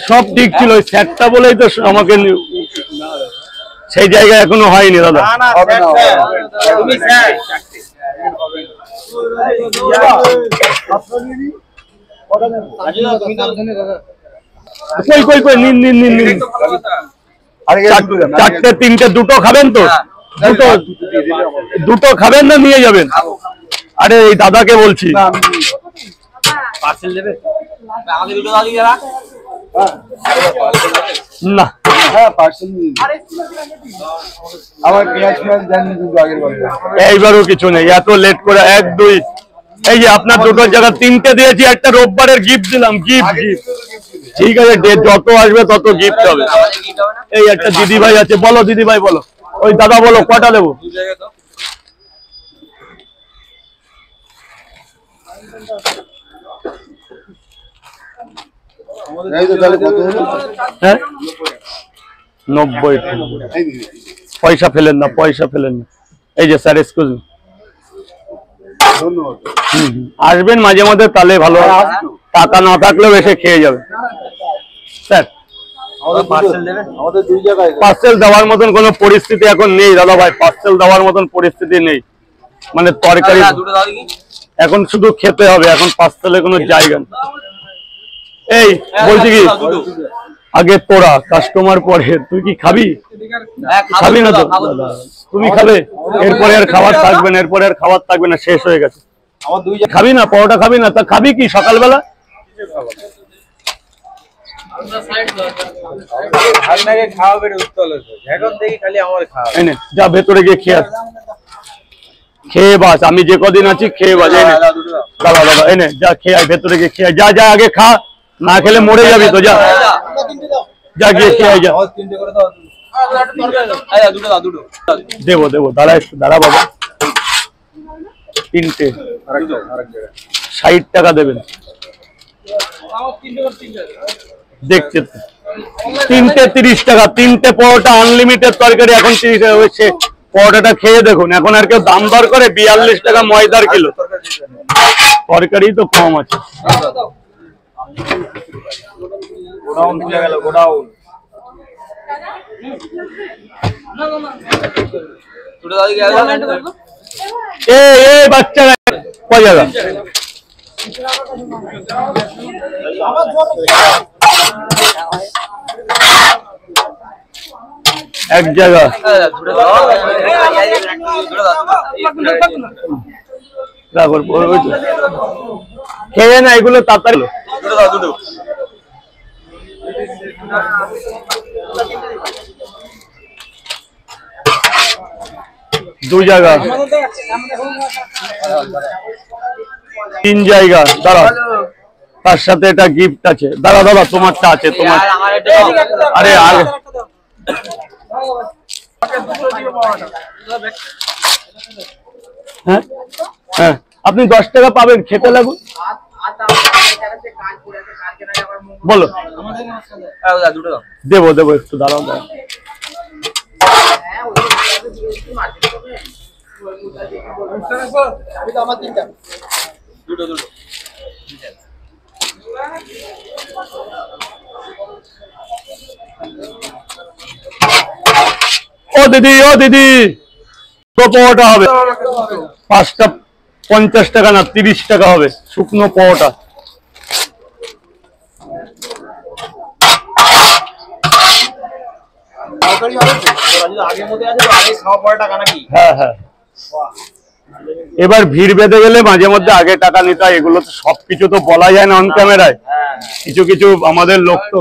সব ঠিক ছিল, ওই স্যারটা বলেই তো আমাকে সেই জায়গায় এখনো হয়নি দাদা। কই কই কই নিন নিন নিন নিন, চারটে তিনটে দুটো খাবেন তো? দুটো দুটো খাবেন না নিয়ে যাবেন? আরে এই দাদাকে বলছি। না এইবারও কিছু নেই, এত লেট করে 1 2 এই যে আপনার দুটোর জায়গা তিনটে দিয়েছি, একটা রোববারের গিফট দিলাম। গিফট গিফট ঠিক আছে, যত আসবে তত গিফট হবে। এই একটা দিদি ভাই আছে, বলো দিদি ভাই বলো। ওই দাদা বলো কটা দেবো? হ্যাঁ 90 পয়সা ফেলেন না, পয়সা ফেলেন না। এই যে স্যার এক্সকিউজ মি, আসবেন মাঝে মধ্যে, তাহলে ভালো। টাকা না থাকলেও এসে খেয়ে যাবে। স্যার পার্সেল দেওয়ার মতন কোনো পরিস্থিতি এখন নেই দাদা ভাই, পার্সেল দেওয়ার মতন পরিস্থিতি নেই। মানে তরকারি এখন শুধু খেতে হবে, এখন পার্সেলে কোনো জায়গা নেই। এই বলছি কি, আগে তোরা কাস্টমার পরে, তুই কি খাবি? খাবি না তো? তুমি খাবে? এরপরে আর খাবার থাকবে না, এরপরে আর খাবার থাকবে না, শেষ হয়ে গেছে। খাবি না? পরোটা খাবি না? তা খাবি কি সকালবেলা? যা ভেতরে গিয়ে খেয়ে আস, খেয়ে বাস। আমি যে কদিন আছি খেয়ে বাস। দাদা দাদা এনে যা খেয়ে আয়, ভেতরে গিয়ে খেয়ে যা। যা আগে খা, না খেলে মরে যাবি তো। যা যা গিয়ে খেয়ে যা। দেবো দেবো, দাঁড়া একটু দাঁড়া বাবা। 3টে 60 টাকা দেবেন। দেখছে 3টে 30 টাকা, 3টে পরোটা আনলিমিটেড তরকারি এখন 30 টাকা হয়েছে। পরোটাটা খেয়ে দেখুন, এখন আর কেউ দাম দর করে? 42 টাকা ময়দার কিলো, তরকারি তো কম আছে। বাচ্চারা কয় জায়গা? এক জায়গা। খেয়ে না এগুলো তাড়াতাড়ি। 2 জায়গা, 3 জায়গা। দাঁড়া, তার সাথে এটা গিফট আছে। দাদা দাদা তোমারটা আছে, তোমার। আরে আগে হ্যাঁ হ্যাঁ, আপনি 10 টাকা পাবেন, খেতে লাগুন। বলো দেবো দেবো, একটু দাঁড়াও দাঁড়াও। ও দিদি, ও দিদি, পরোটা হবে 5টা 50 টাকা না 30 টাকা হবে, শুকনো পরোটা। হ্যাঁ হ্যাঁ, এবার ভিড় বেঁধে গেলে মাঝে মধ্যে আগে টাকা নিতে হয়। এগুলো তো সবকিছু তো বলা যায় না অন ক্যামেরায়, কিছু কিছু আমাদের লোক তো